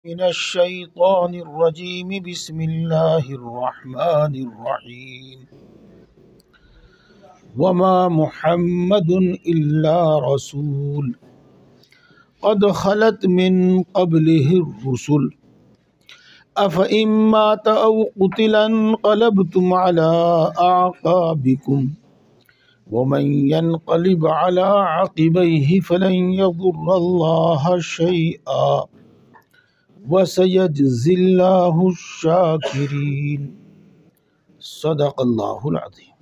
من الشيطان الرجيم بسم الله الرحمن الرحيم وما محمد إلا رسول قد خلت من قبله الرسل أفإن مات أو قتل انقلبتم على أعقابكم ومن ينقلب على عقبيه فلن يضر الله شيئا وَسَيَجْزِي اللَّهُ الشَّاكِرِينَ صدق اللہ العظیم۔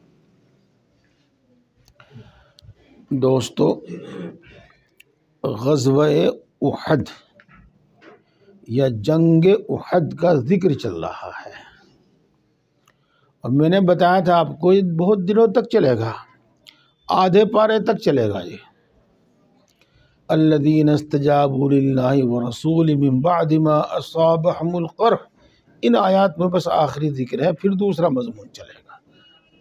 دوستو، غزوہ احد یا جنگ احد کا ذکر چل رہا ہے، اور میں نے بتایا تھا آپ کو یہ بہت دنوں تک چلے گا، آدھے پارے تک چلے گا۔ یہ الذین استجابوا للہ ورسولہ من بعد ما اصابہم القرح، ان آیات میں بس آخری ذکر ہے، پھر دوسرا مضمون چلے گا،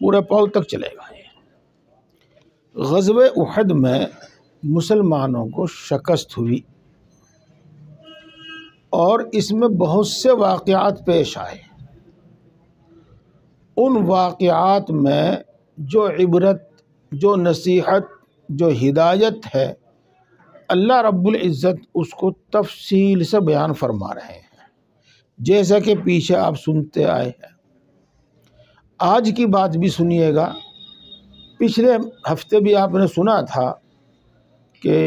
پورے پاؤ تک چلے گا۔ یہ غزوہ احد میں مسلمانوں کو شکست ہوئی، اور اس میں بہت سے واقعات پیش آئے۔ ان واقعات میں جو عبرت، جو نصیحت، جو ہدایت ہے، اللہ رب العزت اس کو تفصیل سے بیان فرما رہے ہیں، جیسا کہ پیچھے آپ سنتے آئے ہیں۔ آج کی بات بھی سنیے گا۔ پچھلے ہفتے بھی آپ نے سنا تھا کہ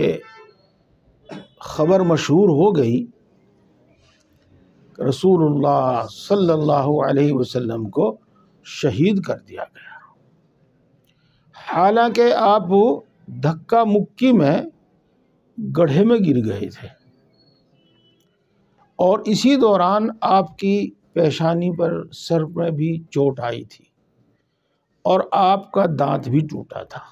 خبر مشہور ہو گئی کہ رسول اللہ صلی اللہ علیہ وسلم کو شہید کر دیا گیا، حالانکہ آپ دھکا مکی میں گڑھے میں گر گئے تھے، اور اسی دوران آپ کی پیشانی پر، سر میں بھی چوٹ آئی تھی، اور آپ کا دانت بھی ٹوٹا تھا۔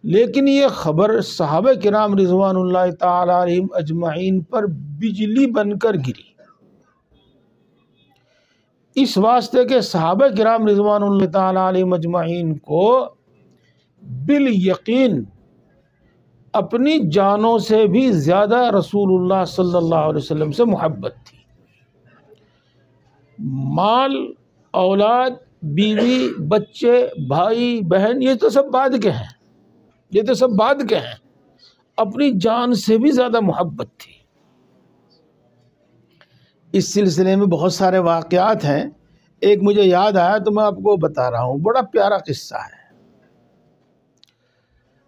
لیکن یہ خبر صحابہ کرام رضوان اللہ تعالی علیہم اجمعین پر بجلی بن کر گری، اس واسطے کہ صحابہ کرام رضوان اللہ تعالی علیہم اجمعین کو بالیقین اپنی جانوں سے بھی زیادہ رسول اللہ صلی اللہ علیہ وسلم سے محبت تھی۔ مال، اولاد، بیوی، بچے، بھائی، بہن، یہ تو سب بعد کے ہیں، یہ تو سب بعد کے ہیں، اپنی جان سے بھی زیادہ محبت تھی۔ اس سلسلے میں بہت سارے واقعات ہیں، ایک مجھے یاد آیا تو میں آپ کو بتا رہا ہوں، بڑا پیارا قصہ ہے۔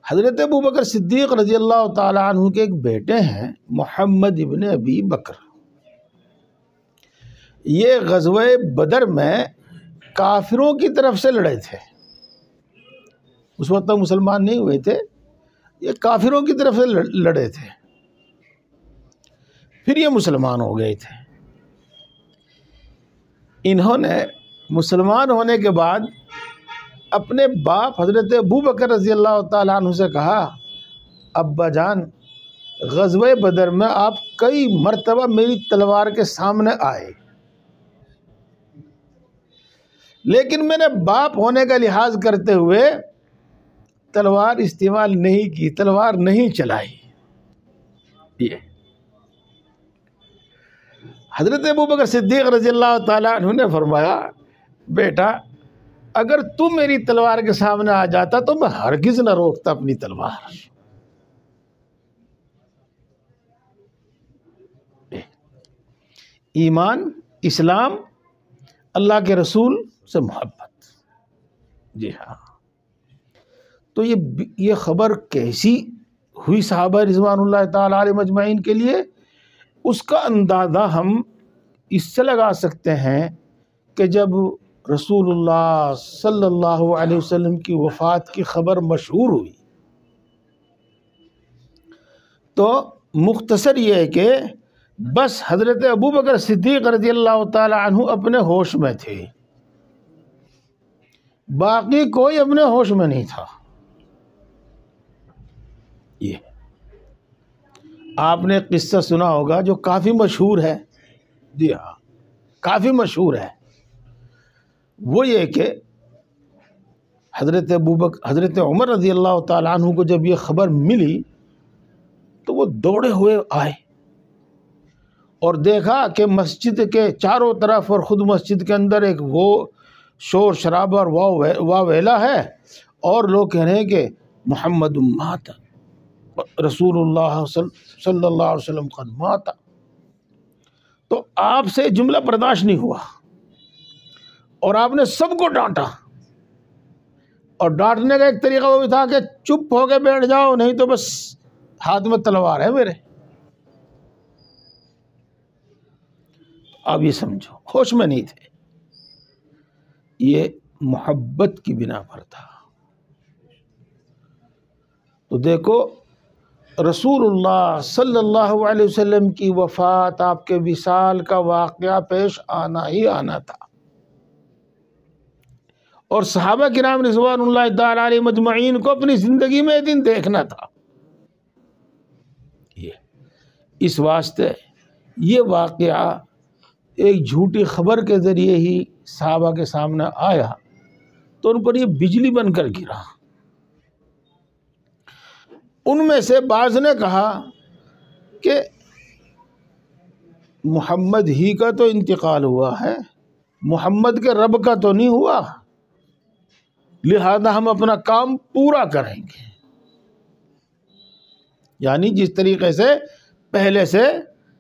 حضرت ابوبکر صدیق رضی اللہ تعالی عنہ کے ایک بیٹے ہیں، محمد ابن ابی بکر۔ یہ غزوہ بدر میں کافروں کی طرف سے لڑے تھے، اس وقت تک مسلمان نہیں ہوئے تھے، یہ کافروں کی طرف سے لڑے تھے، پھر یہ مسلمان ہو گئے تھے۔ انہوں نے مسلمان ہونے کے بعد اپنے باپ حضرت ابوبکر رضی اللہ تعالیٰ عنہ سے کہا، ابا جان، غزوہ بدر میں آپ کئی مرتبہ میری تلوار کے سامنے آئے، لیکن میں نے باپ ہونے کا لحاظ کرتے ہوئے تلوار استعمال نہیں کی، تلوار نہیں چلائی۔ یہ حضرت ابوبکر صدیق رضی اللہ تعالیٰ عنہ نے فرمایا، بیٹا، اگر تم میری تلوار کے سامنے آ جاتا تو میں ہرگز نہ روکتا اپنی تلوار۔ ایمان، اسلام، اللہ کے رسول سے محبت، جی ہاں۔ تو یہ خبر کیسی ہوئی صحابہ رضوان اللہ تعالی علیہ مجمعین کے لیے، اس کا اندازہ ہم اس سے لگا سکتے ہیں کہ جب رسول اللہ صلی اللہ علیہ وسلم کی وفات کی خبر مشہور ہوئی تو مختصر یہ ہے کہ بس حضرت ابوبکر صدیق رضی اللہ تعالی عنہ اپنے ہوش میں تھے، باقی کوئی اپنے ہوش میں نہیں تھا۔ یہ آپ نے قصہ سنا ہوگا جو کافی مشہور ہے، جی ہاں، کافی مشہور ہے۔ وہ یہ کہ حضرت عمر رضی اللہ تعالیٰ عنہ کو جب یہ خبر ملی تو وہ دوڑے ہوئے آئے، اور دیکھا کہ مسجد کے چاروں طرف اور خود مسجد کے اندر ایک وہ شور شرابہ اور واہ ویلا ہے، اور لوگ کہہ رہے ہیں کہ محمد مات، رسول اللہ صلی اللہ علیہ وسلم قد مات. تو آپ سے جملہ برداشت نہیں ہوا اور آپ نے سب کو ڈانٹا. اور ڈانٹنے کا ایک طریقہ وہ بھی تھا کہ چپ ہو کے بیٹھ جاؤ، نہیں تو بس ہاتھ میں تلوار ہے میرے. آپ یہ سمجھو ہوش میں نہیں تھے، یہ محبت کی بنا پر تھا. تو دیکھو رسول اللہ صلی اللہ علیہ وسلم کی وفات، آپ کے وصال کا واقعہ پیش آنا ہی آنا تھا، اور صحابہ کرام رضوان اللہ تعالی علیہم مجمعین کو اپنی زندگی میں ایک دن دیکھنا تھا. اس واسطے یہ واقعہ ایک جھوٹی خبر کے ذریعے ہی صحابہ کے سامنے آیا تو ان پر یہ بجلی بن کر گرا. ان میں سے بعض نے کہا کہ محمد ہی کا تو انتقال ہوا ہے، محمد کے رب کا تو نہیں ہوا، لہذا ہم اپنا کام پورا کریں گے. یعنی جس طریقے سے پہلے سے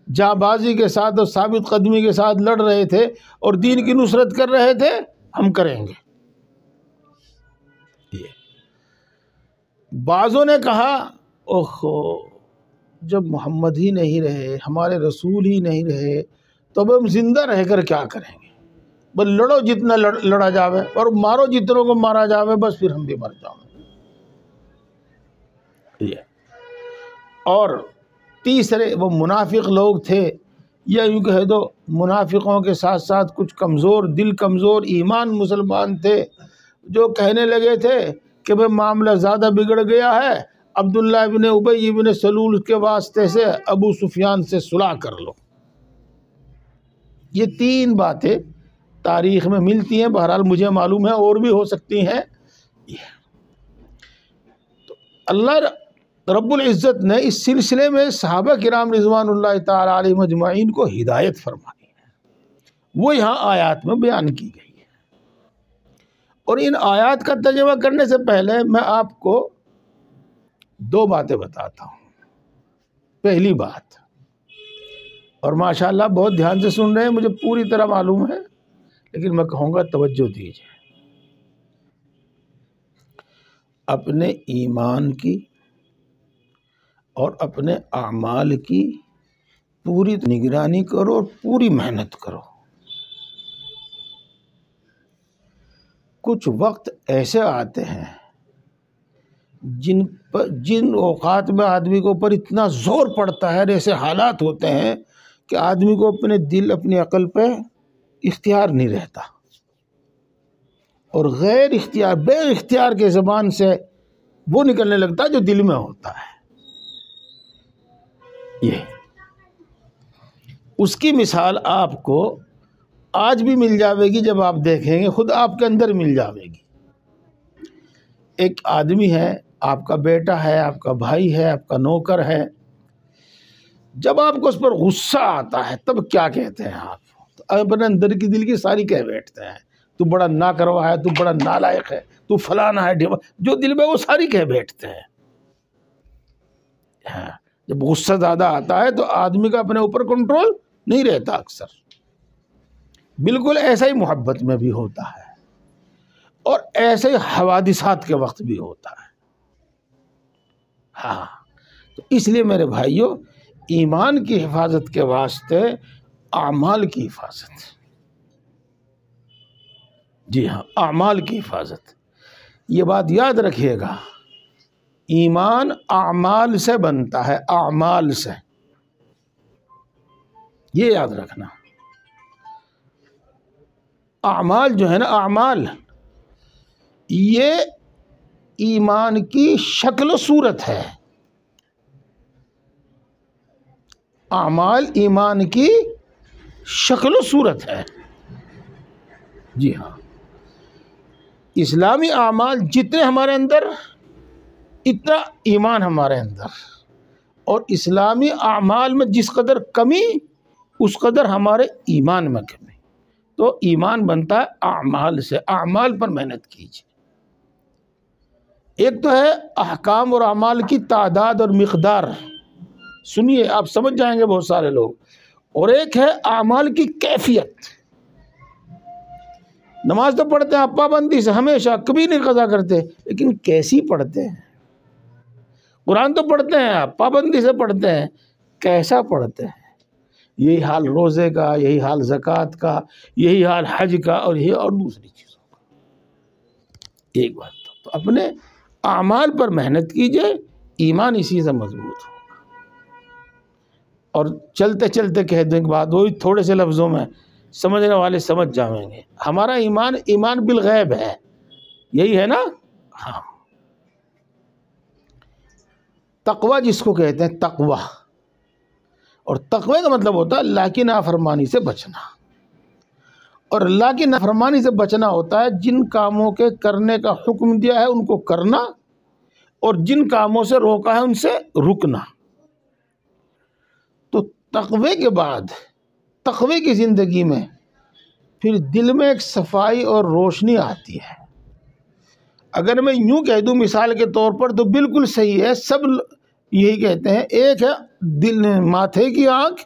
جاں بازی کے ساتھ اور ثابت قدمی کے ساتھ لڑ رہے تھے اور دین کی نصرت کر رہے تھے، ہم کریں گے. بعضوں نے کہا اوہو، جب محمد ہی نہیں رہے، ہمارے رسول ہی نہیں رہے، تو اب ہم زندہ رہ کر کیا کریں گے؟ بس لڑو جتنا لڑا جاوے اور مارو جتنوں کو مارا جاوے، بس پھر ہم بھی مر جاؤں گے. اور تیسرے وہ منافق لوگ تھے، یا یوں کہہ دو منافقوں کے ساتھ ساتھ کچھ کمزور دل، کمزور ایمان مسلمان تھے، جو کہنے لگے تھے کہ بھئی معاملہ زیادہ بگڑ گیا ہے، عبداللہ ابن ابی ابن سلول کے واسطے سے ابو سفیان سے صلح کر لو. یہ تین باتیں تاریخ میں ملتی ہیں، بہرحال مجھے معلوم ہے اور بھی ہو سکتی ہیں. تو اللہ رب العزت نے اس سلسلے میں صحابہ کرام رضوان اللہ تعالی علیہم اجمعین کو ہدایت فرمائی ہے، وہ یہاں آیات میں بیان کی گئی ہے. اور ان آیات کا ترجمہ کرنے سے پہلے میں آپ کو دو باتیں بتاتا ہوں. پہلی بات، اور ماشاءاللہ بہت دھیان سے سن رہے ہیں، مجھے پوری طرح معلوم ہے، لیکن میں کہوں گا توجہ دیجیے. اپنے ایمان کی اور اپنے اعمال کی پوری نگرانی کرو اور پوری محنت کرو. کچھ وقت ایسے آتے ہیں جن اوقات میں آدمی کو اوپر اتنا زور پڑتا ہے، ایسے حالات ہوتے ہیں کہ آدمی کو اپنے دل، اپنی عقل پہ اختیار نہیں رہتا، اور غیر اختیار، بے اختیار کے زبان سے وہ نکلنے لگتا ہے جو دل میں ہوتا ہے. یہ اس کی مثال آپ کو آج بھی مل جاوے گی، جب آپ دیکھیں گے خود آپ کے اندر مل جاوے گی. ایک آدمی ہے، آپ کا بیٹا ہے، آپ کا بھائی ہے، آپ کا نوکر ہے. جب آپ کو اس پر غصہ آتا ہے تب کیا کہتے ہیں آپ؟ تو اپنے اندر کی دل کی ساری کہہ بیٹھتے ہیں، تو بڑا ناکروا ہے، تو بڑا نالائق ہے، تو فلانا ہے، جو دل میں وہ ساری کہہ بیٹھتے ہیں. ہاں، جب غصہ زیادہ آتا ہے تو آدمی کا اپنے اوپر کنٹرول نہیں رہتا اکثر. بالکل ایسا ہی محبت میں بھی ہوتا ہے، اور ایسے ہی حوادثات کے وقت بھی ہوتا ہے. ہاں، تو اس لیے میرے بھائیوں، ایمان کی حفاظت کے واسطے اعمال کی حفاظت، جی ہاں، اعمال کی حفاظت، یہ بات یاد رکھیے گا. ایمان اعمال سے بنتا ہے، اعمال سے، یہ یاد رکھنا. اعمال جو ہے نا، اعمال یہ ایمان کی شکل و صورت ہے. اعمال ایمان کی شکل و صورت ہے. جی ہاں، اسلامی اعمال جتنے ہمارے اندر اتنا ایمان ہمارے اندر، اور اسلامی اعمال میں جس قدر کمی اس قدر ہمارے ایمان میں کمی. تو ایمان بنتا ہے اعمال سے. اعمال پر محنت کیجیے. ایک تو ہے احکام اور اعمال کی تعداد اور مقدار، سنیے آپ سمجھ جائیں گے بہت سارے لوگ. اور ایک ہے اعمال کی کیفیت. نماز تو پڑھتے ہیں آپ پابندی سے ہمیشہ، کبھی نہیں قضا کرتے، لیکن کیسی پڑھتے ہیں؟ قرآن تو پڑھتے ہیں آپ پابندی سے پڑھتے ہیں، کیسا پڑھتے ہیں؟ یہی حال روزے کا، یہی حال زکوٰۃ کا، یہی حال حج کا، اور یہ اور دوسری چیزوں کا. ایک بات تو اپنے اعمال پر محنت کیجئے، ایمان اسی سے مضبوط ہوگا. اور چلتے چلتے کہہ دوں ایک بات، وہی تھوڑے سے لفظوں میں سمجھنے والے سمجھ جائیں گے. ہمارا ایمان بالغیب ہے، یہی ہے نا؟ ہاں. تقوی جس کو کہتے ہیں، تقوی، اور تقوی کا مطلب ہوتا ہے اللہ کی نافرمانی سے بچنا. اور اللہ کی نافرمانی سے بچنا ہوتا ہے جن کاموں کے کرنے کا حکم دیا ہے ان کو کرنا، اور جن کاموں سے روکا ہے ان سے رکنا. تو تقوی کے بعد، تقوی کی زندگی میں پھر دل میں ایک صفائی اور روشنی آتی ہے. اگر میں یوں کہہ دوں مثال کے طور پر تو بالکل صحیح ہے، سب یہی کہتے ہیں. ایک ہے دل ماتھے کی آنکھ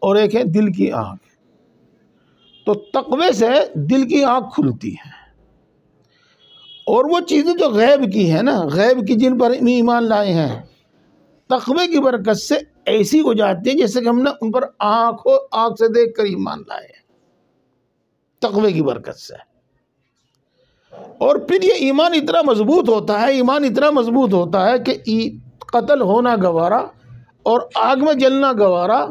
اور ایک ہے دل کی آنکھ. تو تقوی سے دل کی آنکھ کھلتی ہے، اور وہ چیزیں جو غیب کی ہیں نا، غیب کی جن پر ایمان لائے ہیں، تقوی کی برکت سے ایسی ہو جاتی ہے جیسے کہ ہم نے ان پر آنکھ سے دیکھ کر ایمان لائے ہیں، تقوی کی برکت سے. اور پھر یہ ایمان اتنا مضبوط ہوتا ہے، ایمان اتنا مضبوط ہوتا ہے کہ قتل ہونا گوارا اور آگ میں جلنا گوارا،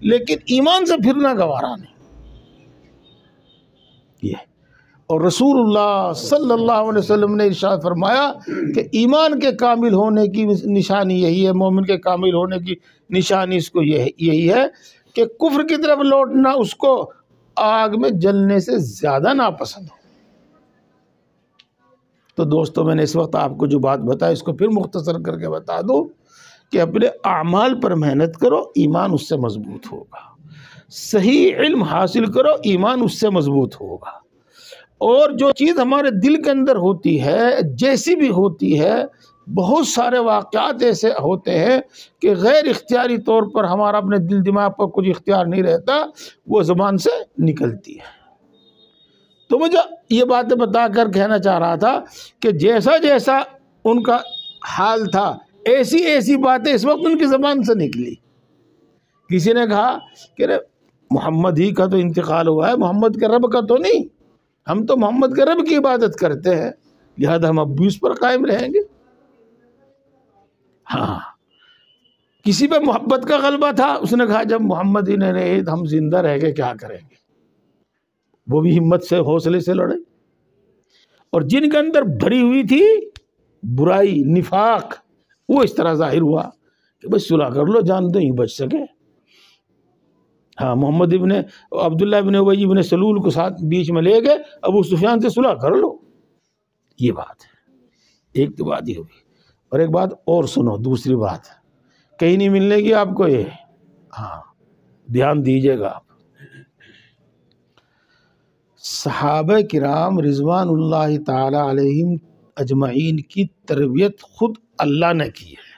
لیکن ایمان سے پھرنا گوارا نہیں. یہ اور رسول اللہ صلی اللہ علیہ وسلم نے ارشاد فرمایا کہ ایمان کے کامل ہونے کی نشانی یہی ہے، مومن کے کامل ہونے کی نشانی اس کو یہی ہے کہ کفر کی طرف لوٹنا اس کو آگ میں جلنے سے زیادہ ناپسند ہو. تو دوستو میں نے اس وقت آپ کو جو بات بتائی اس کو پھر مختصر کر کے بتا دوں کہ اپنے اعمال پر محنت کرو، ایمان اس سے مضبوط ہوگا. صحیح علم حاصل کرو، ایمان اس سے مضبوط ہوگا. اور جو چیز ہمارے دل کے اندر ہوتی ہے، جیسی بھی ہوتی ہے، بہت سارے واقعات ایسے ہوتے ہیں کہ غیر اختیاری طور پر ہمارا اپنے دل دماغ پر کچھ اختیار نہیں رہتا، وہ زبان سے نکلتی ہے. تو مجھے یہ باتیں بتا کر کہنا چاہ رہا تھا کہ جیسا جیسا ان کا حال تھا، ایسی ایسی باتیں اس وقت ان کی زبان سے نکلی. کسی نے کہا کہ محمد ہی کا تو انتقال ہوا ہے، محمد کے رب کا تو نہیں. ہم تو محمد کے رب کی عبادت کرتے ہیں، لہذا ہم اب بھی اس پر قائم رہیں گے. ہاں، کسی پہ محبت کا غلبہ تھا، اس نے کہا جب محمد ہی نے ہم زندہ رہ کے کیا کریں گے. وہ بھی ہمت سے، حوصلے سے لڑے. اور جن کے اندر بھری ہوئی تھی برائی، نفاق، وہ اس طرح ظاہر ہوا کہ بس صلح کر لو، جان دو ہی بچ سکے. ہاں، محمد عبداللہ ابن ابی ابن سلول کو ساتھ بیچ میں لے گئے، ابو سفیان سے صلح کر لو. یہ بات ہے. ایک تو بات یہ ہوگی، اور ایک بات اور سنو، دوسری بات کہیں نہیں ملنے کی آپ کو. یہ ہاں دھیان دیجئے گا آپ. صحابہ کرام رضوان اللہ تعالی علیہم اجمعین کی تربیت خود اللہ نے کی ہے.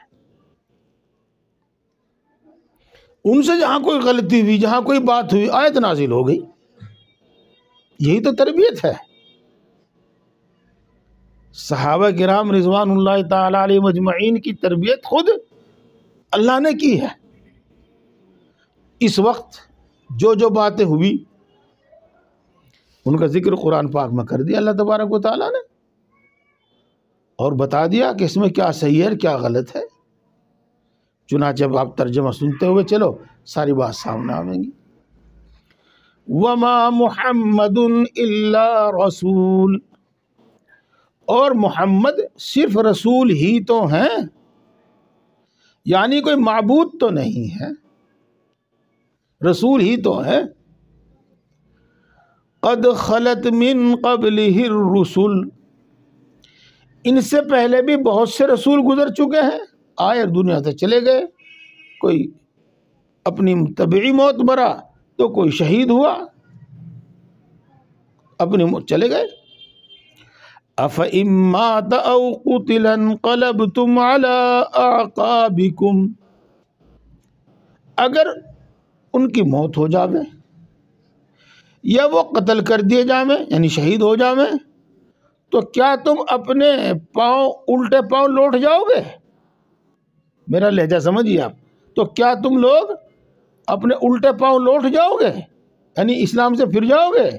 ان سے جہاں کوئی غلطی ہوئی، جہاں کوئی بات ہوئی، آیت نازل ہو گئی. یہی تو تربیت ہے. صحابہ کرام رضوان اللہ تعالی علیہم اجمعین کی تربیت خود اللہ نے کی ہے. اس وقت جو باتیں ہوئی ان کا ذکر قرآن پاک میں کر دیا اللہ تبارک و تعالیٰ نے، اور بتا دیا کہ اس میں کیا صحیح ہے کیا غلط ہے. چنانچہ اب آپ ترجمہ سنتے ہوئے چلو، ساری بات سامنے آئیں گی. وَمَا مُحَمَّدٌ إِلَّا رَسُولٌ، اور محمد صرف رسول ہی تو ہیں، یعنی کوئی معبود تو نہیں ہے، رسول ہی تو ہے. قد خلت من قبلہ الرسل، ان سے پہلے بھی بہت سے رسول گزر چکے ہیں، آئے دنیا سے چلے گئے. کوئی اپنی طبعی موت مرا، تو کوئی شہید ہوا، اپنے چلے گئے. أَفَإِن مَّاتَ أَوْ قُتِلَ انقلبتم عَلَىٰ أَعْقَابِكُمْ، اگر ان کی موت ہو جاوے یا وہ قتل کر دیے جاویں یعنی شہید ہو جاویں، تو کیا تم اپنے پاؤں الٹے پاؤں لوٹ جاؤ گے؟ میرا لہجہ سمجھیے آپ. تو کیا تم لوگ اپنے الٹے پاؤں لوٹ جاؤ گے، یعنی اسلام سے پھر جاؤ گے؟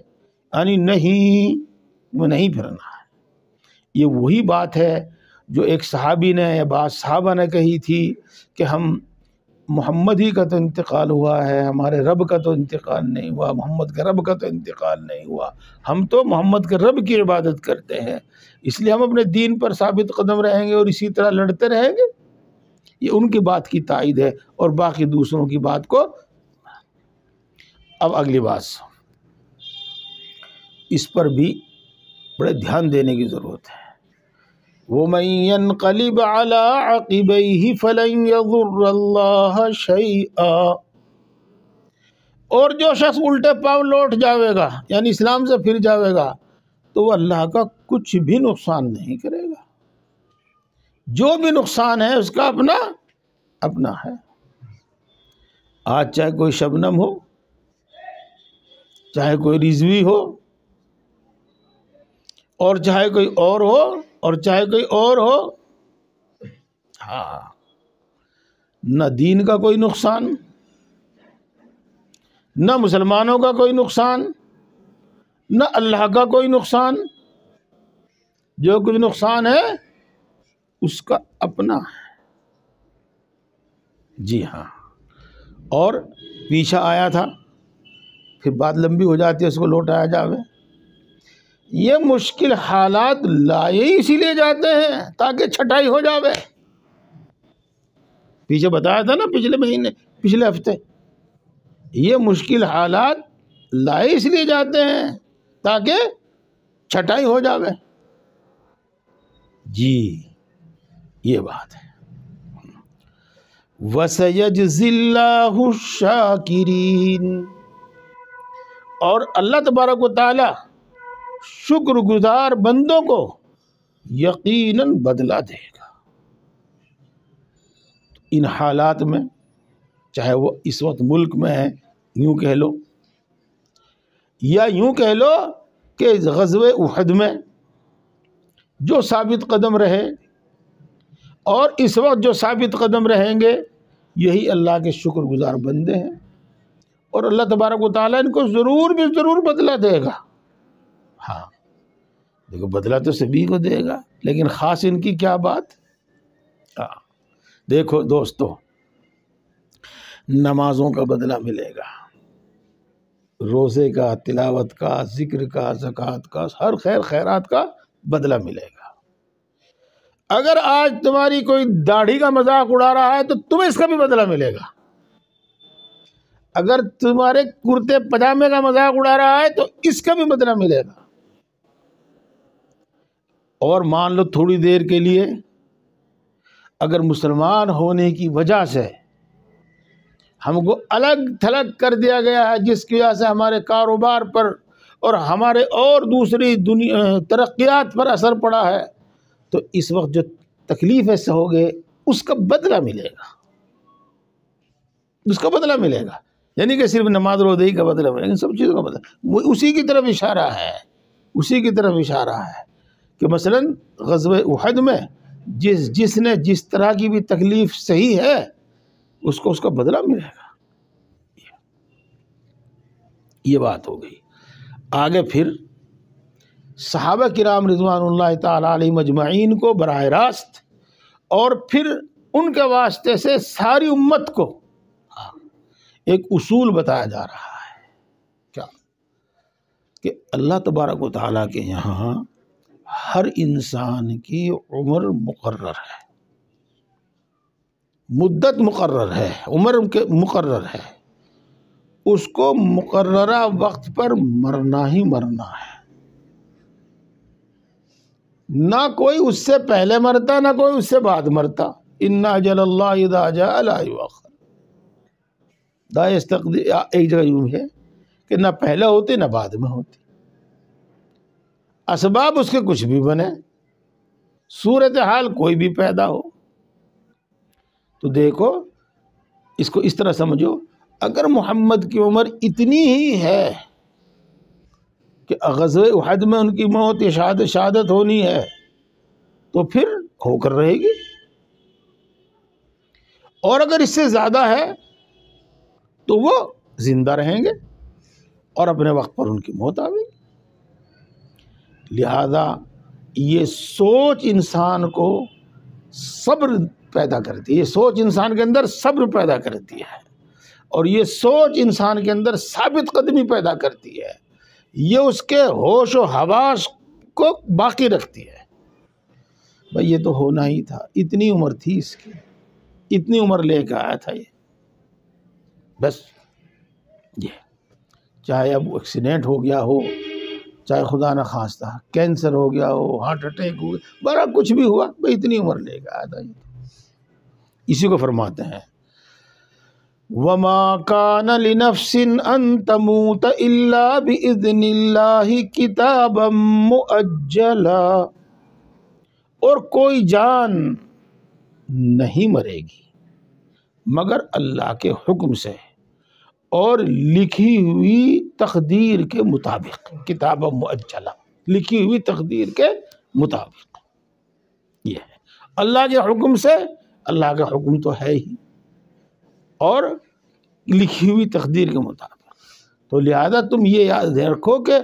یعنی نہیں، وہ نہیں پھرنا ہے. یہ وہی بات ہے جو ایک صحابی نے یا بعض صحابہ نے کہی تھی کہ ہم محمد ہی کا تو انتقال ہوا ہے، ہمارے رب کا تو انتقال نہیں ہوا، محمد کے رب کا تو انتقال نہیں ہوا، ہم تو محمد کے رب کی عبادت کرتے ہیں، اس لیے ہم اپنے دین پر ثابت قدم رہیں گے اور اسی طرح لڑتے رہیں گے. یہ ان کی بات کی تائید ہے اور باقی دوسروں کی بات کو. اب اگلی بات اس پر بھی بڑے دھیان دینے کی ضرورت ہے. وَمَن يَنْقَلِبْ عَلَىٰ عَقِبَيْهِ فَلَن يَضُرَّ اللَّهَ شَيْئًا، اور جو شخص الٹے پاؤں لوٹ جاوے گا یعنی اسلام سے پھر جاوے گا تو وہ اللہ کا کچھ بھی نقصان نہیں کرے گا. جو بھی نقصان ہے اس کا اپنا ہے. آج چاہے کوئی شبنم ہو، چاہے کوئی رضوی ہو، اور چاہے کوئی اور ہو، اور چاہے کوئی اور ہو، ہاں، نہ دین کا کوئی نقصان، نہ مسلمانوں کا کوئی نقصان، نہ اللہ کا کوئی نقصان. جو کچھ نقصان ہے اس کا اپنا ہے. جی ہاں. اور پیچھے آیا تھا، پھر بات لمبی ہو جاتی ہے، اس کو لوٹایا جاوے. یہ مشکل حالات لائے اسی لیے جاتے ہیں تاکہ چھٹائی ہو جاوے. پیچھے بتایا تھا نا پچھلے ہفتے، یہ مشکل حالات لائے اس لیے جاتے ہیں تاکہ چھٹائی ہو جاوے. جی یہ بات ہے. وَسَيَجْزِي اللَّهُ الشَّاكِرِينَ، اور اللہ تبارک و تعالی شکر گزار بندوں کو یقیناً بدلہ دے گا. ان حالات میں چاہے وہ اس وقت ملک میں ہے، یوں کہہ لو، یا یوں کہہ لو کہ غزوہ احد میں جو ثابت قدم رہے اور اس وقت جو ثابت قدم رہیں گے یہی اللہ کے شکر گزار بندے ہیں، اور اللہ تبارک و تعالیٰ ان کو ضرور بدلہ دے گا. ہاں دیکھو، بدلہ تو سبھی کو دے گا، لیکن خاص ان کی کیا بات. دیکھو دوستو، نمازوں کا بدلہ ملے گا، روزے کا، تلاوت کا، ذکر کا، زکوٰۃ کا، ہر خیر خیرات کا بدلہ ملے گا. اگر آج تمہاری کوئی داڑھی کا مذاق اڑا رہا ہے تو تمہیں اس کا بھی بدلہ ملے گا. اگر تمہارے کرتے پجامے کا مذاق اڑا رہا ہے تو اس کا بھی بدلہ ملے گا. اور مان لو تھوڑی دیر کے لیے اگر مسلمان ہونے کی وجہ سے ہم کو الگ تھلگ کر دیا گیا ہے، جس کی وجہ سے ہمارے کاروبار پر اور ہمارے اور دوسری ترقیات پر اثر پڑا ہے، تو اس وقت جو تکلیف ایسے ہوگے اس کا بدلہ ملے گا. اس کا بدلہ ملے گا، یعنی کہ صرف نماز روزے کا بدلہ ملے گا، سب چیزوں کا بدلہ. وہ اسی کی طرف اشارہ ہے کہ مثلا غزوہ احد میں جس نے جس طرح کی بھی تکلیف صحیح ہے اس کو اس کا بدلہ ملے گا. یہ بات ہو گئی. آگے پھر صحابہ کرام رضوان اللہ تعالی علیہم اجمعین کو براہ راست اور پھر ان کے واسطے سے ساری امت کو ایک اصول بتایا جا رہا ہے. کیا؟ کہ اللہ تبارک و تعالیٰ کے یہاں ہر انسان کی عمر مقرر ہے، مدت مقرر ہے، عمر مقرر ہے. اس کو مقررہ وقت پر مرنا ہی مرنا ہے. نہ کوئی اس سے پہلے مرتا، نہ کوئی اس سے بعد مرتا. ان اجل اللہ اذا جاء لا یؤخر. لا یستقدم، ایک جگہ یوں ہے کہ نہ پہلے ہوتے نہ بعد میں ہوتی، اسباب اس کے کچھ بھی بنے، صورتحال کوئی بھی پیدا ہو۔ تو دیکھو اس کو اس طرح سمجھو، اگر محمد کی عمر اتنی ہی ہے کہ غزوہ احد میں ان کی موت یا شہادت ہونی ہے تو پھر ہو کر رہے گی، اور اگر اس سے زیادہ ہے تو وہ زندہ رہیں گے اور اپنے وقت پر ان کی موت آئے گی۔ لہذا یہ سوچ انسان کو صبر پیدا کرتی ہے، یہ سوچ انسان کے اندر صبر پیدا کرتی ہے، اور یہ سوچ انسان کے اندر ثابت قدمی پیدا کرتی ہے، یہ اس کے ہوش و حواس کو باقی رکھتی ہے۔ بھئی یہ تو ہونا ہی تھا، اتنی عمر تھی اس کی، اتنی عمر لے کے آیا تھا یہ، بس یہ چاہے اب ایکسیڈنٹ ہو گیا ہو، چاہے خدا نہ خواستہ کینسر ہو گیا ہو، ہارٹ اٹیک ہو گیا، بڑا کچھ بھی ہوا، بھئی اتنی عمر لے کے آیا تھا یہ۔ اسی کو فرماتے ہیں وَمَا كَانَ لِنَفْسٍ أَن تَمُوتَ إِلَّا بِإِذْنِ اللَّهِ كِتَابًا مُؤَجَّلًا، اور کوئی جان نہیں مرے گی مگر اللہ کے حکم سے اور لکھی ہوئی تقدیر کے مطابق، کتاب مؤجلہ، لکھی ہوئی تقدیر کے مطابق۔ یہ ہے اللہ کے حکم سے، اللہ کا حکم تو ہے ہی، اور لکھی ہوئی تقدیر کے مطابق۔ تو لہذا تم یہ یاد رکھو کہ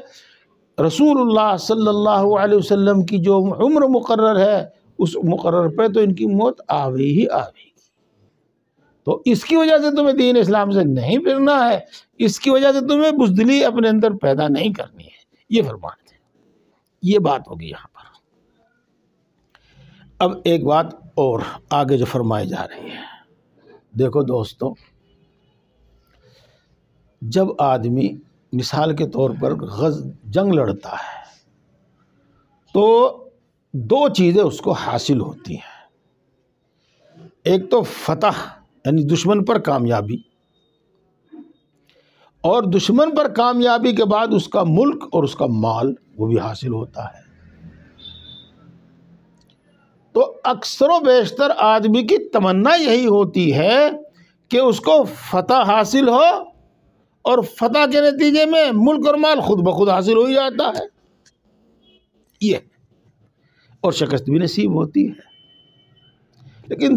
رسول اللہ صلی اللہ علیہ وسلم کی جو عمر مقرر ہے، اس مقرر پہ تو ان کی موت آوے ہی آوے گی۔ تو اس کی وجہ سے تمہیں دین اسلام سے نہیں پھرنا ہے، اس کی وجہ سے تمہیں بزدلی اپنے اندر پیدا نہیں کرنی ہے، یہ فرماتے ہیں۔ یہ بات ہوگی یہاں پر۔ اب ایک بات اور آگے جو فرمائی جا رہی ہے، دیکھو دوستو، جب آدمی مثال کے طور پر جنگ لڑتا ہے تو دو چیزیں اس کو حاصل ہوتی ہیں، ایک تو فتح یعنی دشمن پر کامیابی، اور دشمن پر کامیابی کے بعد اس کا ملک اور اس کا مال وہ بھی حاصل ہوتا ہے۔ تو اکثر و بیشتر آدمی کی تمنا یہی ہوتی ہے کہ اس کو فتح حاصل ہو، اور فتح کے نتیجے میں ملک اور مال خود بخود حاصل ہو ہی جاتا ہے، یہ اور شکست بھی نصیب ہوتی ہے۔ لیکن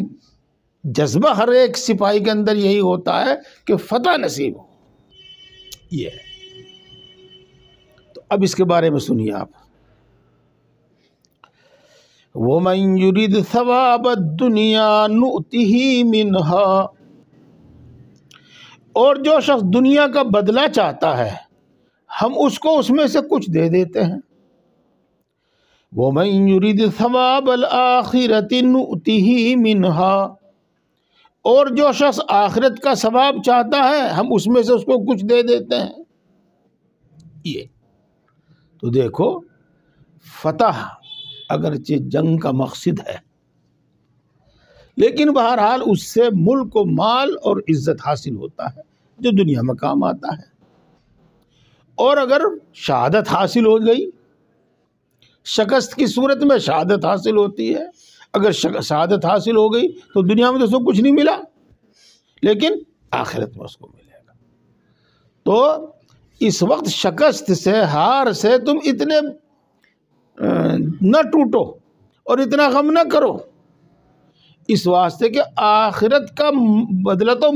جذبہ ہر ایک سپاہی کے اندر یہی ہوتا ہے کہ فتح نصیب ہو، یہ ہے۔ تو اب اس کے بارے میں سنیے آپ، وَمَن يُرِدْ ثَوَابَ الدُّنْيَا نُؤْتِهِ مِنْهَا، اور جو شخص دنیا کا بدلہ چاہتا ہے ہم اس کو اس میں سے کچھ دے دیتے ہیں۔ وَمَن يُرِدْ ثَوَابَ الْآخِرَةِ نُؤْتِهِ مِنْهَا، اور جو شخص آخرت کا ثواب چاہتا ہے ہم اس میں سے اس کو کچھ دے دیتے ہیں۔ یہ تو دیکھو، فتح اگرچہ جنگ کا مقصد ہے، لیکن بہرحال اس سے ملک و مال اور عزت حاصل ہوتا ہے جو دنیا میں کام آتا ہے۔ اور اگر شہادت حاصل ہو گئی، شکست کی صورت میں شہادت حاصل ہوتی ہے، اگر شہادت حاصل ہو گئی تو دنیا میں تو اس کو کچھ نہیں ملا، لیکن آخرت میں اس کو ملے گا۔ تو اس وقت شکست سے، ہار سے تم اتنے نہ ٹوٹو اور اتنا غم نہ کرو، اس واسطے کہ آخرت کا بدلہ تو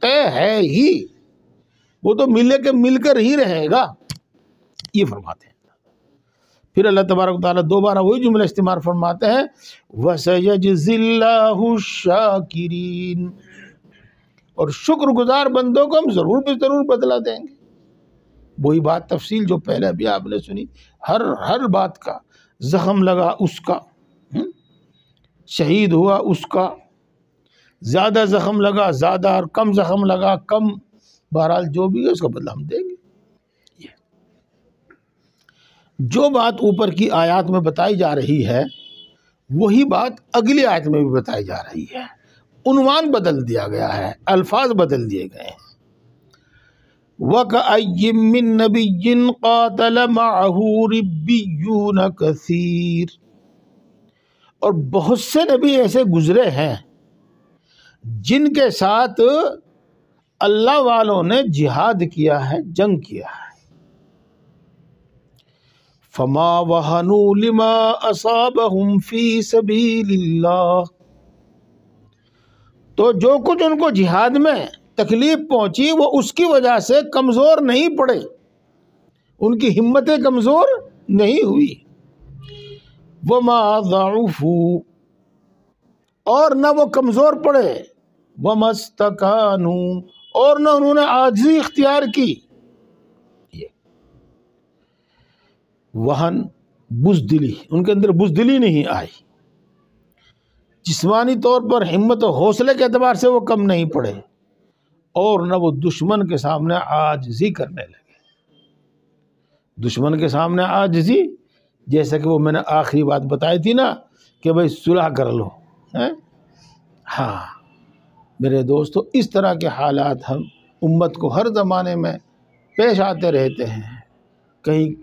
طے ہے ہی، وہ تو مل کر ہی رہے گا، یہ فرماتے ہیں۔ پھر اللہ تبارک و تعالیٰ دوبارہ وہی جملہ استعمال فرماتے ہیں، وَسَيَجْزِي اللَّهُ الشَّاكِرِينَ، اور شکر گزار بندوں کو ہم ضرور بدلہ دیں گے۔ وہی بات تفصیل جو پہلے بھی آپ نے سنی، ہر بات کا، زخم لگا اس کا، شہید ہوا اس کا، زیادہ زخم لگا زیادہ، اور کم زخم لگا کم، بہرحال جو بھی ہے اس کا بدلہ ہم دیں گے۔ جو بات اوپر کی آیات میں بتائی جا رہی ہے وہی بات اگلی آیت میں بھی بتائی جا رہی ہے، عنوان بدل دیا گیا ہے، الفاظ بدل دیے گئے ہیں۔ وَكَأَيٍّ مِّن نَّبِيٍّ قَاتَلَ مَعَهُ رِبِّيُّونَ كَثِيرٌ، اور بہت سے نبی ایسے گزرے ہیں جن کے ساتھ اللہ والوں نے جہاد کیا ہے، جنگ کیا ہے۔ فَمَا وَهَنُوا لِمَا أَصَابَهُمْ فِي سَبِيلِ اللَّهِ، تو جو کچھ ان کو جہاد میں تکلیف پہنچی وہ اس کی وجہ سے کمزور نہیں پڑے، ان کی ہمتیں کمزور نہیں ہوئی۔ وَمَا ضَعُفُوا، اور نہ وہ کمزور پڑے، وَمَا اسْتَكَانُوا، اور نہ انہوں نے عاجزی اختیار کی۔ وہن، بزدلی، ان کے اندر بزدلی نہیں آئی، جسمانی طور پر ہمت و حوصلے کے اعتبار سے وہ کم نہیں پڑے، اور نہ وہ دشمن کے سامنے عاجزی کرنے لگے۔ دشمن کے سامنے عاجزی، جیسا کہ وہ میں نے آخری بات بتائی تھی نا کہ بھئی صلح کر لو، ہاں میرے دوستو، اس طرح کے حالات ہم امت کو ہر زمانے میں پیش آتے رہتے ہیں،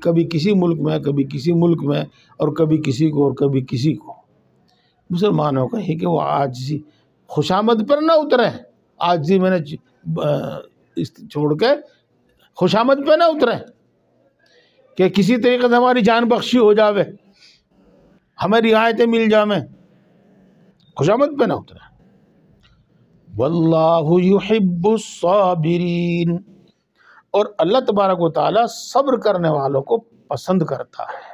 کبھی کسی ملک میں، کبھی کسی ملک میں، اور کبھی کسی کو اور کبھی کسی کو۔ مسلمانوں کا ہی کہ وہ عاجزی، خوشامد پر نہ اتریں، عاجزی میں نے چھوڑ کے خوشامد پہ نہ اتریں کہ کسی طریقے سے ہماری جان بخشی ہو جاوے، ہمیں رعایتیں مل جاویں، خوشامد پہ نہ اتریں۔ واللہ یحب الصابرین، اور اللہ تبارک و تعالیٰ صبر کرنے والوں کو پسند کرتا ہے،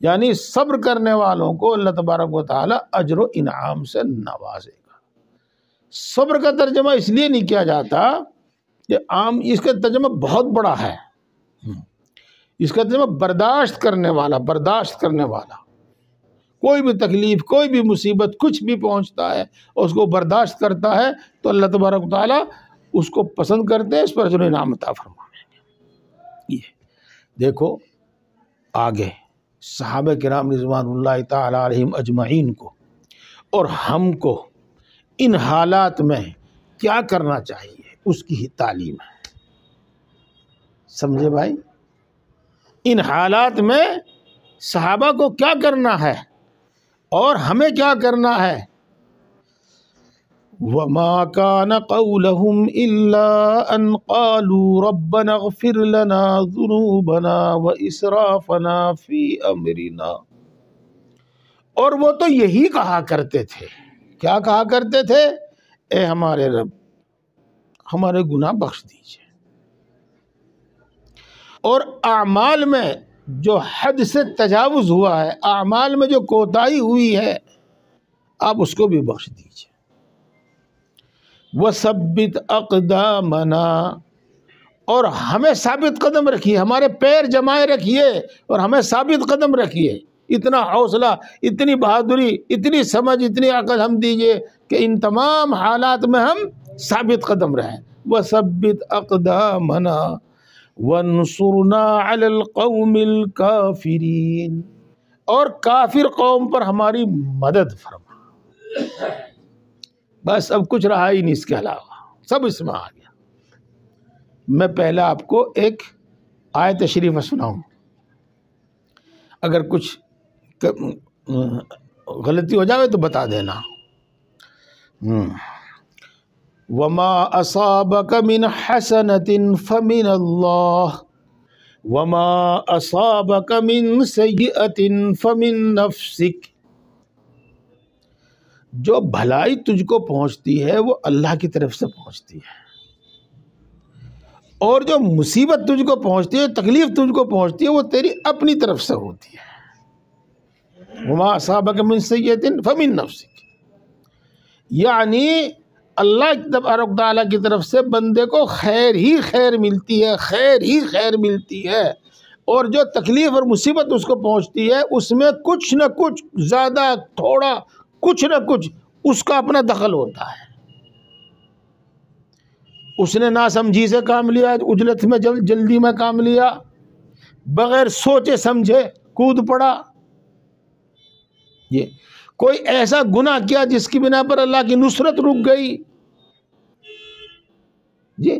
یعنی صبر کرنے والوں کو اللہ تبارک و تعالیٰ اجر و انعام سے نوازے گا۔ صبر کا ترجمہ اس لیے نہیں کیا جاتا کہ اس کا ترجمہ بہت بڑا ہے، اس کا ترجمہ برداشت کرنے والا، برداشت کرنے والا، کوئی بھی تکلیف، کوئی بھی مصیبت، کچھ بھی پہنچتا ہے اور اس کو برداشت کرتا ہے تو اللہ تبارک و تعالیٰ اس کو پسند کرتے ہیں، اس پر اجر و انعام عطا فرمائیں گے۔ یہ دیکھو آگے صحابہ کرام رضوان اللہ تعالی علیہم اجمعین کو اور ہم کو ان حالات میں کیا کرنا چاہیے، اس کی ہی تعلیم ہے، سمجھے بھائی؟ ان حالات میں صحابہ کو کیا کرنا ہے اور ہمیں کیا کرنا ہے۔ وَمَا كَانَ قَوْلَهُمْ إِلَّا أَنْ قَالُوا رَبَّنَا اغْفِرْ لَنَا ذُنُوبَنَا وَإِسْرَافَنَا فِي أَمْرِنَا، اور وہ تو یہی کہا کرتے تھے، کیا کہا کرتے تھے؟ اے ہمارے رب، ہمارے گناہ بخش دیجئے، اور اعمال میں جو حد سے تجاوز ہوا ہے، اعمال میں جو کوتاہی ہوئی ہے، آپ اس کو بھی بخش دیجئے۔ وَثَبِّتْ أَقْدَامَنَا، اور ہمیں ثابت قدم رکھیے، ہمارے پیر جمائے رکھیے اور ہمیں ثابت قدم رکھیے، اتنا حوصلہ، اتنی بہادری، اتنی سمجھ، اتنی عقل ہم دیجئے کہ ان تمام حالات میں ہم ثابت قدم رہیں۔ وَثَبِّتْ أَقْدَامَنَا وَانصُرْنَا عَلَى الْقَوْمِ الْكَافِرِينَ، اور کافر قوم پر ہماری مدد فرما۔ بس اب کچھ رہا ہی نہیں اس کے علاوہ، سب اس میں آ گیا۔ میں پہلے آپ کو ایک آیت شریفہ سناؤں، اگر کچھ غلطی ہو جاوے تو بتا دینا۔ وَمَا أَصَابَكَ مِنْ حَسَنَةٍ فَمِنَ اللَّهِ وَمَا أَصَابَكَ مِنْ سَيِّئَةٍ فَمِنْ نَفْسِكَ، جو بھلائی تجھ کو پہنچتی ہے وہ اللہ کی طرف سے پہنچتی ہے، اور جو مصیبت تجھ کو پہنچتی ہے، تکلیف تجھ کو پہنچتی ہے، وہ تیری اپنی طرف سے ہوتی ہے۔ وَمَا أَصَابَكَ مِنْ سَيِّئَةٍ فَمِنْ نَفْسِكَ، یعنی اللہ تبارک تعالیٰ کی طرف سے بندے کو خیر ہی خیر ملتی ہے، خیر ہی خیر ملتی ہے، اور جو تکلیف اور مصیبت اس کو پہنچتی ہے اس میں کچھ نہ کچھ، زیادہ تھوڑا، کچھ نہ کچھ اس کا اپنا دخل ہوتا ہے۔ اس نے ناسمجھی سے کام لیا، عجلت میں جلدی میں کام لیا، بغیر سوچے سمجھے کود پڑا، یہ کوئی ایسا گناہ کیا جس کی بنا پر اللہ کی نصرت رک گئی؟ جی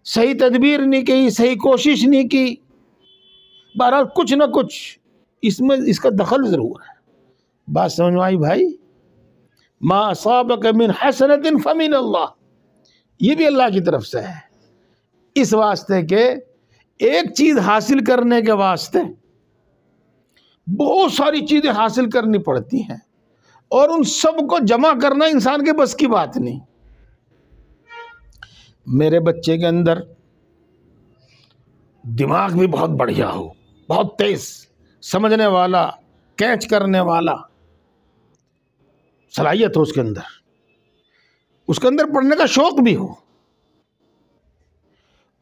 صحیح تدبیر نہیں کی، صحیح کوشش نہیں کی، بہرحال کچھ نہ کچھ اس میں اس کا دخل ضرور ہے۔ بات سمجھ میں آئی بھائی؟ ما اصابک من حسنۃ فمن اللہ، یہ بھی اللہ کی طرف سے ہے، اس واسطے کہ ایک چیز حاصل کرنے کے واسطے بہت ساری چیزیں حاصل کرنی پڑتی ہیں، اور ان سب کو جمع کرنا انسان کے بس کی بات نہیں۔ میرے بچے کے اندر دماغ بھی بہت بڑھیا ہو، بہت تیز سمجھنے والا، کیچ کرنے والا صلاحیت ہو اس کے اندر پڑھنے کا شوق بھی ہو،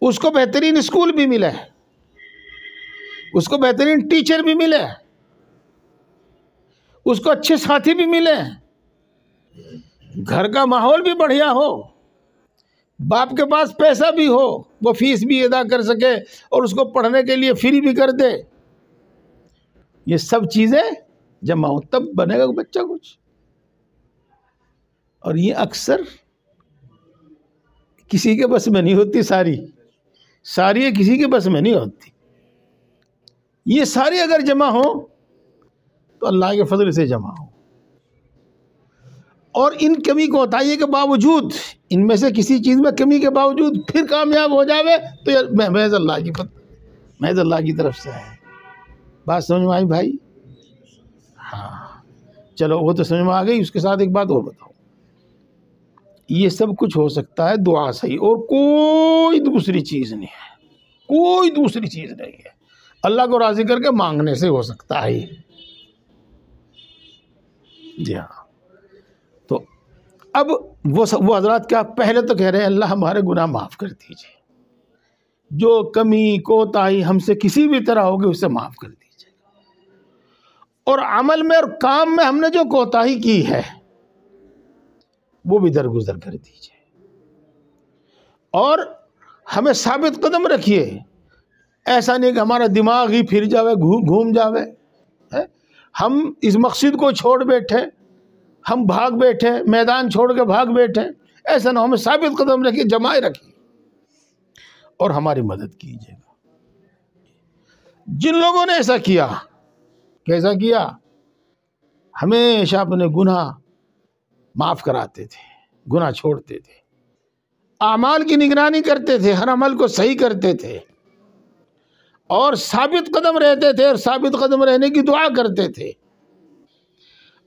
اس کو بہترین اسکول بھی ملے، اس کو بہترین ٹیچر بھی ملے، اس کو اچھے ساتھی بھی ملے، گھر کا ماحول بھی بڑھیا ہو، باپ کے پاس پیسہ بھی ہو، وہ فیس بھی ادا کر سکے اور اس کو پڑھنے کے لیے فری بھی کر دے، یہ سب چیزیں جمع ہو تب بنے گا بچہ کچھ۔ اور یہ اکثر کسی کے بس میں نہیں ہوتی، ساری کسی کے بس میں نہیں ہوتی۔ یہ ساری اگر جمع ہو تو اللہ کے فضل سے جمع ہو، اور ان کمی کوتاہی کے باوجود، ان میں سے کسی چیز میں کمی کے باوجود پھر کامیاب ہو جاوے تو یہ محض اللہ کی طرف سے ہے۔ بات سمجھ میں آئی بھائی؟ ہاں چلو وہ تو سمجھ میں آ گئی۔ اس کے ساتھ ایک بات اور بتاؤں، یہ سب کچھ ہو سکتا ہے دعا سے ہی، اور کوئی دوسری چیز نہیں ہے، کوئی دوسری چیز نہیں ہے، اللہ کو راضی کر کے مانگنے سے ہو سکتا ہے۔ جی ہاں، تو اب وہ حضرات کیا پہلے تو کہہ رہے ہیں اللہ ہمارے گناہ معاف کر دیجئے، جو کمی کوتاہی ہم سے کسی بھی طرح ہوگی اسے معاف کر دیجئے، اور عمل میں اور کام میں ہم نے جو کوتاہی کی ہے وہ بھی درگزر کر دیجئے، اور ہمیں ثابت قدم رکھیے، ایسا نہیں کہ ہمارا دماغ ہی پھر جاوے، گھوم جاوے، ہم اس مقصد کو چھوڑ بیٹھے، ہم بھاگ بیٹھے، میدان چھوڑ کے بھاگ بیٹھے، ایسا نہ، ہمیں ثابت قدم رکھیے، جمائے رکھیے اور ہماری مدد کیجیے گا۔ جن لوگوں نے ایسا کیا، کیسا کیا؟ ہمیشہ اپنے گناہ معاف کراتے تھے، گناہ چھوڑتے تھے، اعمال کی نگرانی کرتے تھے، ہر عمل کو صحیح کرتے تھے، اور ثابت قدم رہتے تھے، اور ثابت قدم رہنے کی دعا کرتے تھے،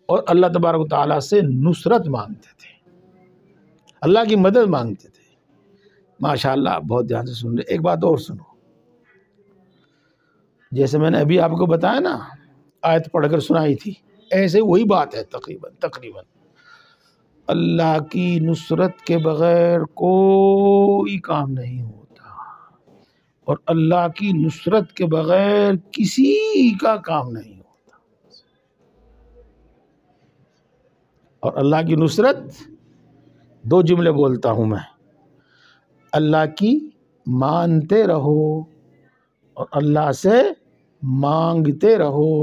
اور اللہ تبارک و تعالیٰ سے نصرت مانگتے تھے، اللہ کی مدد مانگتے تھے۔ ماشاءاللہ آپ بہت دھیان سے سن رہے۔ ایک بات اور سنو، جیسے میں نے ابھی آپ کو بتایا نا، آیت پڑھ کر سنائی تھی، ایسے وہی بات ہے تقریباً اللہ کی نصرت کے بغیر کوئی کام نہیں ہوتا، اور اللہ کی نصرت کے بغیر کسی کا کام نہیں ہوتا۔ اور اللہ کی نصرت، دو جملے بولتا ہوں میں، اللہ کی مانتے رہو اور اللہ سے مانگتے رہو،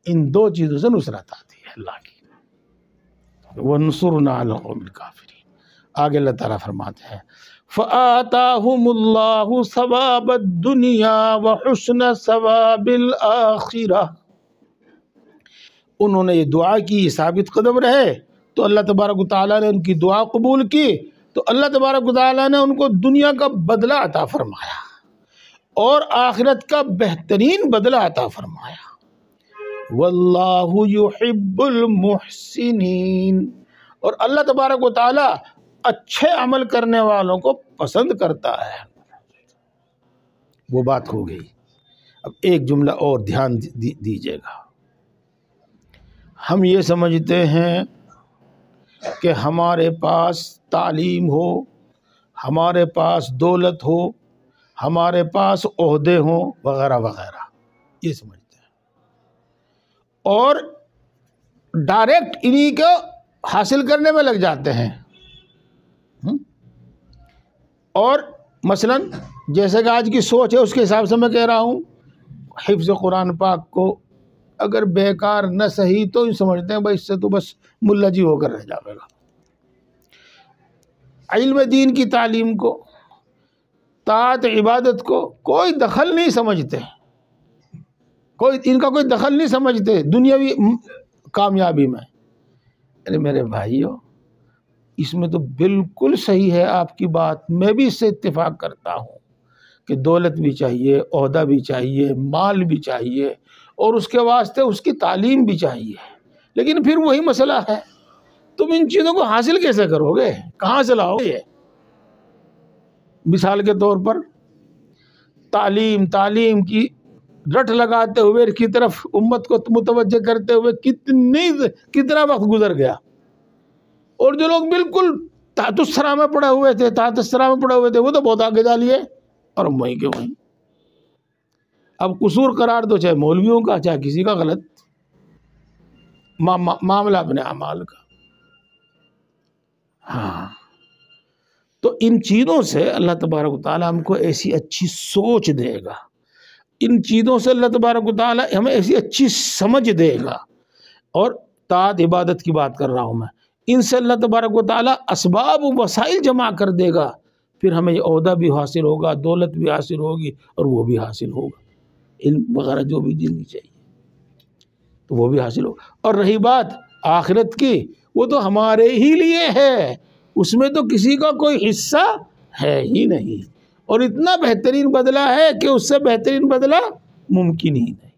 ان دو چیزوں سے نصرت آتی ہے اللہ کی۔ وَانصُرْنَا عَلَى الْقَوْمِ الْكَافِرِينَ۔ آگے اللہ تعالیٰ فرماتے ہیں فَآتَاهُمُ اللَّهُ ثَوَابَ الدُّنْيَا وَحُسْنَ ثَوَابِ الْآخِرَةِ۔ انہوں نے یہ دعا کی، یہ ثابت قدم رہے، تو اللہ تبارک و تعالیٰ نے ان کی دعا قبول کی، تو اللہ تبارک و تعالیٰ نے ان کو دنیا کا بدلہ عطا فرمایا اور آخرت کا بہترین بدلہ عطا فرمایا۔ واللہ یحب المحسنین، اور اللہ تبارک و تعالیٰ اچھے عمل کرنے والوں کو پسند کرتا ہے۔ وہ بات ہو گئی۔ اب ایک جملہ اور دھیان دیجیے گا۔ ہم یہ سمجھتے ہیں کہ ہمارے پاس تعلیم ہو، ہمارے پاس دولت ہو، ہمارے پاس عہدے ہوں وغیرہ وغیرہ، یہ سمجھتے ہیں، اور ڈائریکٹ انہی کو حاصل کرنے میں لگ جاتے ہیں۔ اور مثلا جیسے کہ آج کی سوچ ہے اس کے حساب سے میں کہہ رہا ہوں، حفظ قرآن پاک کو اگر بیکار نہ صحیح تو سمجھتے ہیں بھائی اس سے تو بس ملا جی ہو کر رہ جائے گا. علم دین کی تعلیم کو، طاعت عبادت کو کوئی دخل نہیں سمجھتے، ان کا کوئی دخل نہیں سمجھتے دنیاوی کامیابی میں. ارے میرے بھائیو، اس میں تو بالکل صحیح ہے آپ کی بات، میں بھی اس سے اتفاق کرتا ہوں کہ دولت بھی چاہیے، عہدہ بھی چاہیے، مال بھی چاہیے، اور اس کے واسطے اس کی تعلیم بھی چاہیے. لیکن پھر وہی مسئلہ ہے، تم ان چیزوں کو حاصل کیسے کرو گے؟ کہاں سے لاؤ گے؟ مثال کے طور پر تعلیم کی رٹ لگاتے ہوئے کی طرف امت کو متوجہ کرتے ہوئے کتنا وقت گزر گیا، اور جو لوگ بالکل تحت الثری میں پڑے ہوئے تھے وہ تو بہت آگے جا لیے، اور ہم وہیں کے وہیں. اب قصور قرار دو چاہے مولویوں کا چاہے کسی کا، غلط معاملہ اپنے اعمال کا. ہاں، تو ان چیزوں سے اللہ تبارک و تعالیٰ ہم کو ایسی اچھی سوچ دے گا، ان چیزوں سے اللہ تبارک و تعالیٰ ہمیں ایسی اچھی سمجھ دے گا. اور طاعت عبادت کی بات کر رہا ہوں میں، ان سے اللہ تبارک و تعالیٰ اسباب و وسائل جمع کر دے گا، پھر ہمیں یہ عہدہ بھی حاصل ہوگا، دولت بھی حاصل ہوگی، اور وہ بھی حاصل ہوگا، علم وغیرہ جو بھی دینی چاہیے تو وہ بھی حاصل ہوگا. اور رہی بات آخرت کی، وہ تو ہمارے ہی لیے ہے، اس میں تو کسی کا کوئی حصہ ہے ہی نہیں، اور اتنا بہترین بدلہ ہے کہ اس سے بہترین بدلہ ممکن ہی نہیں.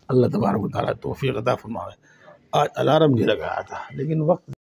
اللہ تبارک و تعالیٰ توفیق عطا فرمائے. آج الارم نہیں لگایا تھا لیکن وقت